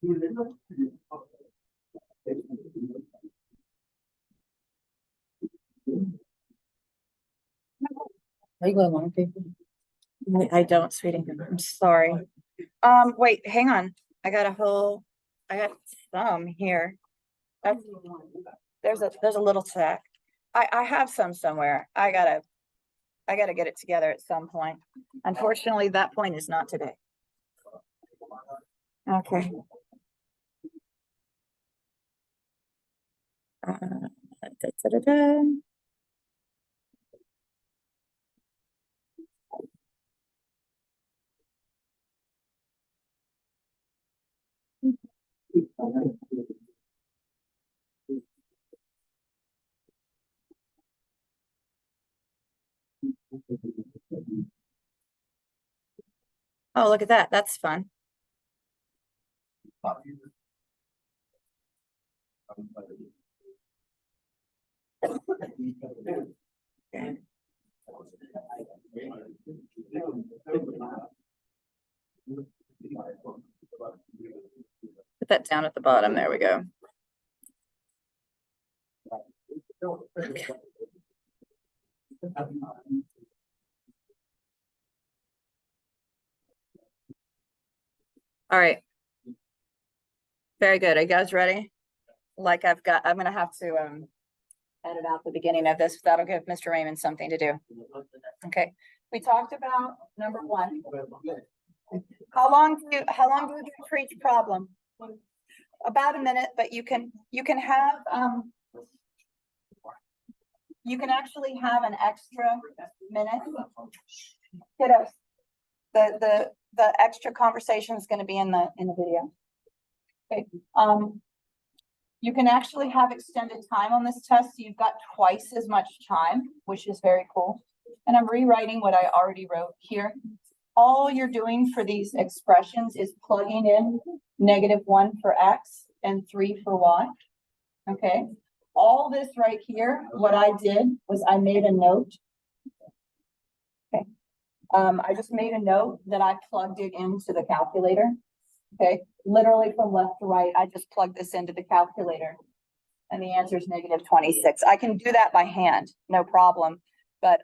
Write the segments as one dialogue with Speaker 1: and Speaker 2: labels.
Speaker 1: Are you going on paper? I don't, sweetie. I'm sorry. Wait, hang on. I got some here. That's- there's a little sack. I have some somewhere. I gotta get it together at some point. Unfortunately, that point is not today. Okay. Da. Oh, look at that. That's fun. Okay. Put that down at the bottom. There we go. Okay. All right. Very good. Are you guys ready? Like I'm gonna have to edit out the beginning of this. That'll give Mr. Raymond something to do. Okay. We talked about number one. How long do you do for each problem? About a minute, but you can have you can actually have an extra minute. Kiddos, the extra conversation is going to be in the video. Okay. You can actually have extended time on this test. So you've got twice as much time, which is very cool. And I'm rewriting what I already wrote here. All you're doing for these expressions is plugging in -1 for X and 3 for Y. Okay. All this right here, what I did was I made a note. Okay. I just made a note that I plugged it into the calculator. Okay. Literally from left to right, I just plugged this into the calculator and the answer is -26. I can do that by hand, no problem. But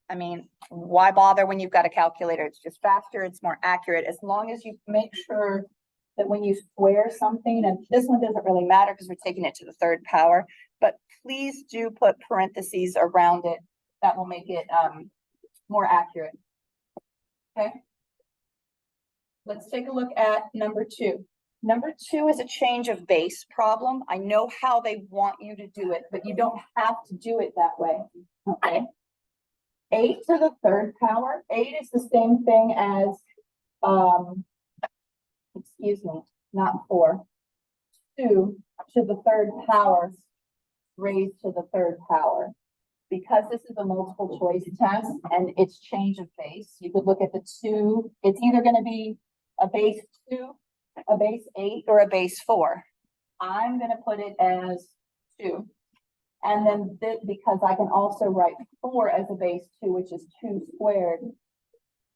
Speaker 1: I mean, why bother when you've got a calculator? It's just faster, it's more accurate, as long as you make sure that when you square something, and this one doesn't really matter because we're taking it to the third power, but please do put parentheses around it. That will make it more accurate. Okay. Let's take a look at number 2. Number 2 is a change of base problem. I know how they want you to do it, but you don't have to do it that way. Okay. 8 to the third power. 8 is the same thing as, excuse me, not 4. 2 to the third power raised to the third power. Because this is a multiple choice test and it's change of base, you could look at the 2. It's either going to be a base 2, a base 8, or a base 4. I'm going to put it as 2. And then because I can also write 4 as a base 2, which is 2 squared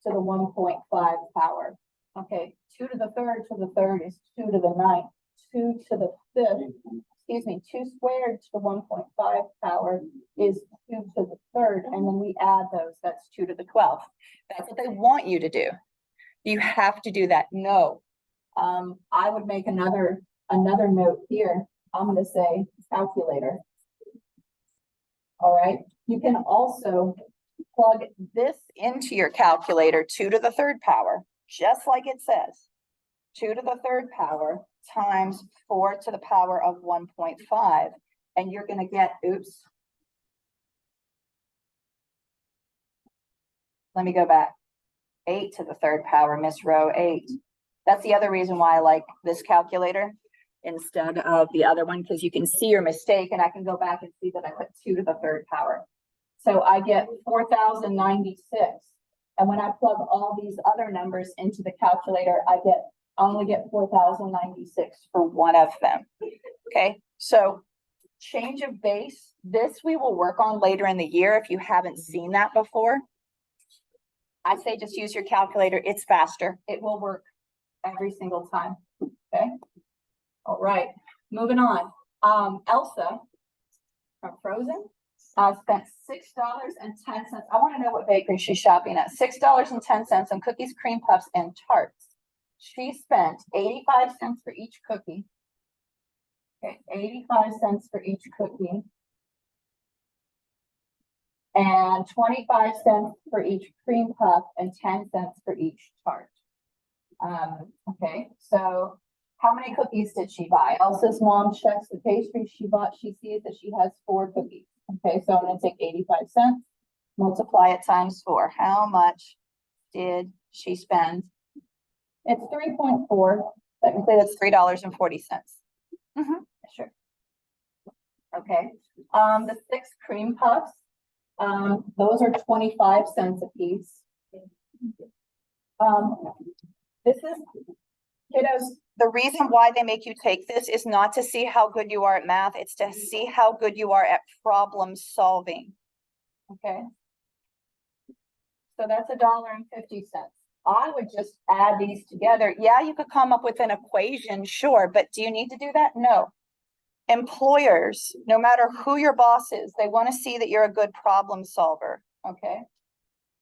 Speaker 1: to the 1.5 power. Okay, 2 to the third is 2 to the 9th. 2 to the 5th, excuse me, 2 squared to the 1.5 power is 2 to the 3rd. And then we add those, that's 2 to the 12th. That's what they want you to do. You have to do that. No. I would make another note here. I'm going to say calculator. All right. You can also plug this into your calculator, 2 to the 3rd power, just like it says. 2 to the 3rd power times 4 to the power of 1.5. And you're going to get, oops. Let me go back. 8 to the 3rd power, Miss Rowe, 8. That's the other reason why I like this calculator instead of the other one, because you can see your mistake and I can go back and see that I put 2 to the 3rd power. So I get 4,096. And when I plug all these other numbers into the calculator, I only get 4,096 for one of them. Okay, so change of base, this we will work on later in the year if you haven't seen that before. I say just use your calculator, it's faster. It will work every single time. Okay. All right, moving on. Elsa from Frozen, spent $6.10. I want to know what bakery she's shopping at. $6.10 on cookies, cream puffs, and tarts. She spent 85 cents for each cookie. Okay, 85 cents for each cookie. And 25 cents for each cream puff and 10 cents for each tart. Okay, so how many cookies did she buy? Elsa's mom checks the pastry she bought. She sees that she has 4 cookies. Okay, so I'm going to take 85 cents, multiply it times 4. How much did she spend? It's 3.4. Technically, that's $3.40. Sure. Okay. The 6 cream puffs, those are 25 cents a piece. This is, kiddos, the reason why they make you take this is not to see how good you are at math. It's to see how good you are at problem solving. Okay. So that's $1.50. I would just add these together. Yeah, you could come up with an equation, sure, but do you need to do that? No. Employers, no matter who your boss is, they want to see that you're a good problem solver. Okay.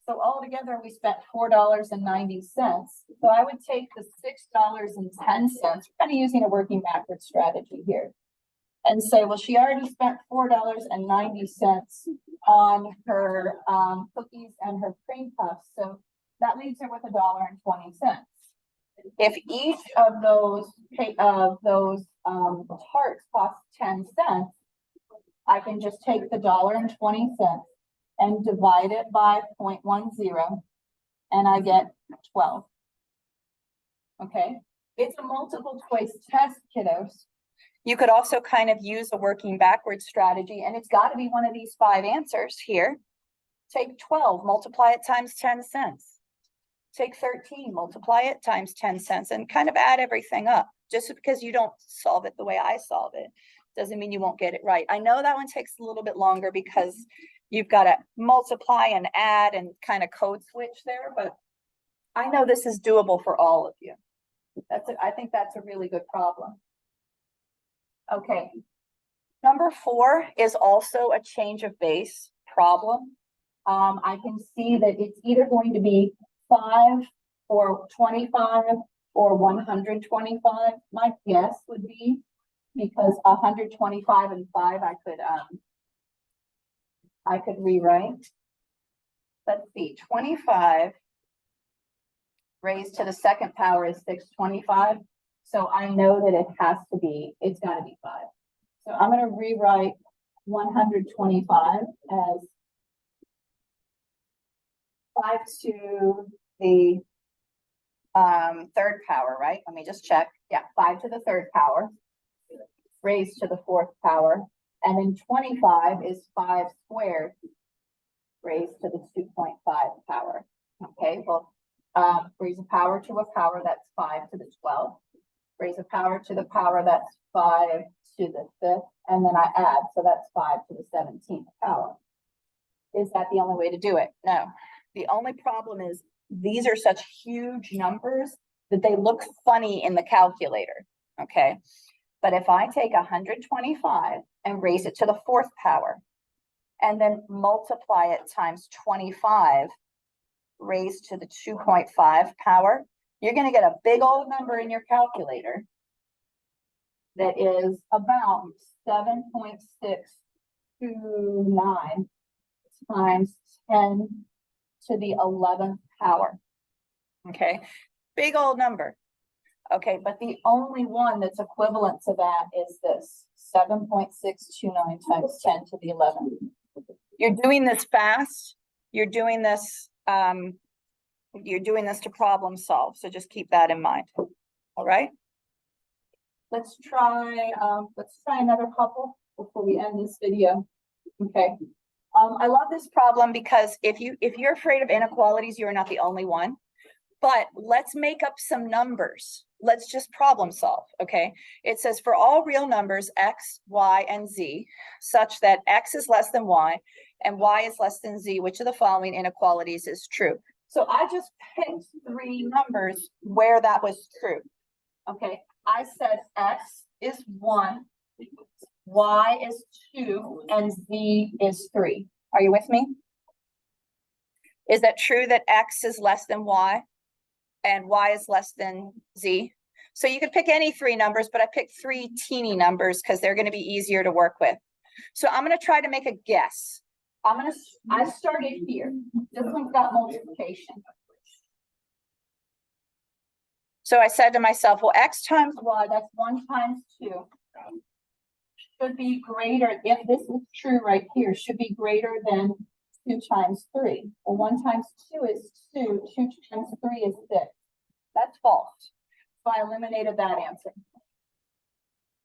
Speaker 1: So altogether, we spent $4.90. So I would take the $6.10. We're kind of using a working backwards strategy here, and say, well, she already spent $4.90 on her cookies and her cream puffs. So that leaves her with $1.20. If each of those tarts cost 10 cents, I can just take the $1.20 and divide it by 0.10, and I get 12. Okay, it's a multiple choice test, kiddos. You could also kind of use a working backwards strategy, and it's got to be one of these 5 answers here. Take 12, multiply it times 10 cents. Take 13, multiply it times 10 cents, and kind of add everything up. Just because you don't solve it the way I solve it doesn't mean you won't get it right. I know that one takes a little bit longer because you've got to multiply and add and kind of code switch there, but I know this is doable for all of you. I think that's a really good problem. Okay. Number 4 is also a change of base problem. I can see that it's either going to be 5 or 25 or 125. My guess would be, because 125 and 5 I could rewrite. Let's see, 25 raised to the 2nd power is 625. So I know that it's got to be 5. So I'm going to rewrite 125 as 5 to the 3rd power, right? Let me just check. Yeah, 5 to the 3rd power raised to the 4th power. And then 25 is 5 squared raised to the 2.5 power. Okay, well, raise a power to a power, that's 5 to the 12th. Raise a power to the power, that's 5 to the 5th. And then I add, so that's 5 to the 17th power. Is that the only way to do it? No. The only problem is these are such huge numbers that they look funny in the calculator. Okay. But if I take 125 and raise it to the 4th power, and then multiply it times 25 raised to the 2.5 power, you're going to get a big old number in your calculator that is about 7.629 times 10 to the 11th power. Okay, big old number. Okay, but the only one that's equivalent to that is this 7.629 times 10 to the 11th. You're doing this fast. You're doing this to problem solve. So just keep that in mind. All right. Let's try another couple before we end this video. Okay. I love this problem because if you're afraid of inequalities, you're not the only one. But let's make up some numbers. Let's just problem solve, okay? It says for all real numbers, x, y, and z, such that x is less than y and y is less than z, which of the following inequalities is true? So I just picked 3 numbers where that was true, okay? I said X is 1, Y is 2, and Z is 3. Are you with me? Is that true that X is less than Y and Y is less than Z? So you could pick any 3 numbers, but I picked 3 teeny numbers because they're going to be easier to work with. So I'm going to try to make a guess. I started here. This one's got multiplication. So I said to myself, well, X times Y, that's 1 times 2. Should be greater, if this is true right here, should be greater than 2 times 3. Well, 1 times 2 is 2, 2 times 3 is 6. That's false. So I eliminated that answer.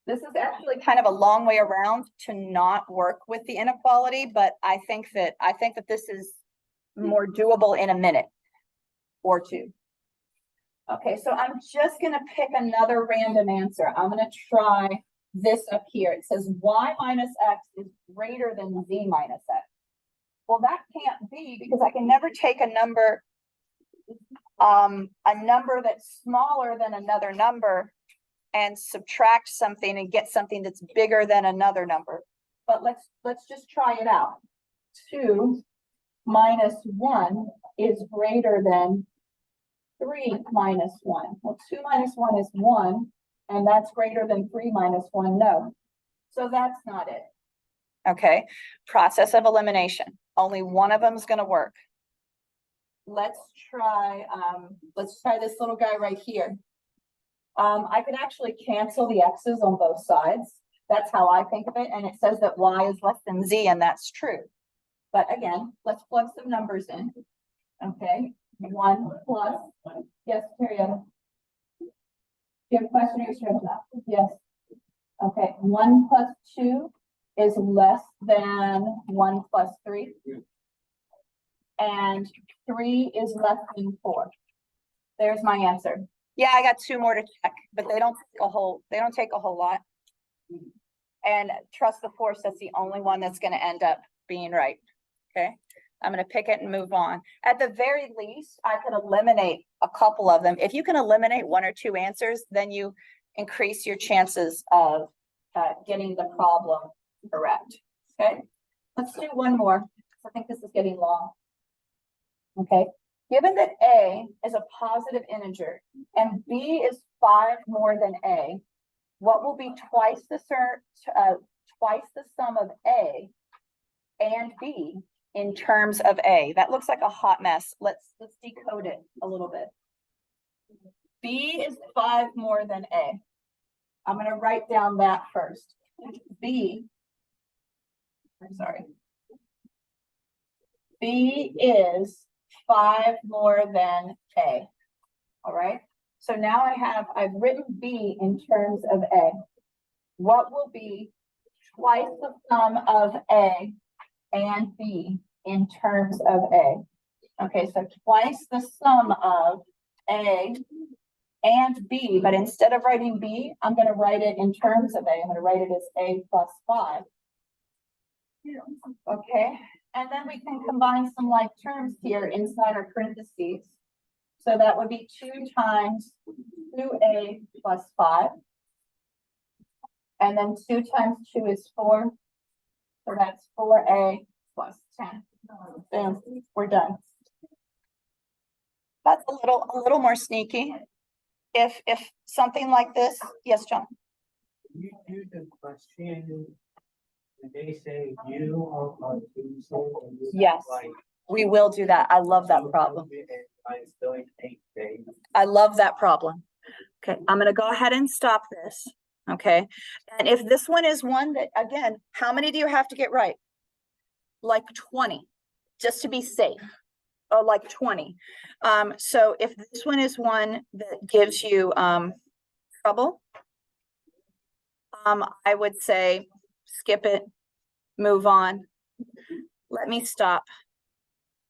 Speaker 1: This is actually kind of a long way around to not work with the inequality, but I think that this is more doable in a minute or two. Okay, so I'm just gonna pick another random answer. I'm gonna try this up here. It says Y minus X is greater than Z minus X. Well, that can't be because I can never take a number that's smaller than another number and subtract something and get something that's bigger than another number. But let's just try it out. 2 minus 1 is greater than 3 minus 1. Well, 2 minus 1 is 1, and that's greater than 3 minus 1. No. So that's not it. Okay. Process of elimination. Only one of them is going to work. Let's try this little guy right here. I could actually cancel the X's on both sides. That's how I think of it. And it says that Y is less than Z, and that's true. But again, let's plug some numbers in. Okay. 1 plus, yes, Terry. Do you have a question or you Yes. Okay. 1 plus 2 is less than 1 plus 3. And 3 is less than 4. There's my answer. Yeah, I got 2 more to check, but they don't take a whole lot. And trust the force, that's the only one that's going to end up being right. Okay. I'm going to pick it and move on. At the very least, I could eliminate a couple of them. If you can eliminate 1 or 2 answers, then you increase your chances of getting the problem correct. Okay. Let's do one more. I think this is getting long. Okay. Given that A is a positive integer and B is 5 more than A, what will be twice the sum of A and B in terms of A? That looks like a hot mess. Let's decode it a little bit. B is 5 more than A. I'm going to write down that first. B is 5 more than A. All right. So now I've written B in terms of A. What will be twice the sum of A and B in terms of A? Okay, so twice the sum of A and B, but instead of writing B, I'm going to write it in terms of A. I'm going to write it as A plus 5. Okay, and then we can combine some like terms here inside our parentheses. So that would be 2 times 2A plus 5. And then 2 times 2 is 4. So that's 4A plus 10. Boom, we're done. That's a little more sneaky. If something like this, yes, John.
Speaker 2: You do the question. They say you on Tuesday.
Speaker 1: Yes, we will do that. I love that problem. I love that problem. Okay, I'm going to go ahead and stop this. Okay, and if this one is one that, again, how many do you have to get right? Like 20, just to be safe. Oh, like 20. So if this one is one that gives you trouble, I would say skip it, move on. Let me stop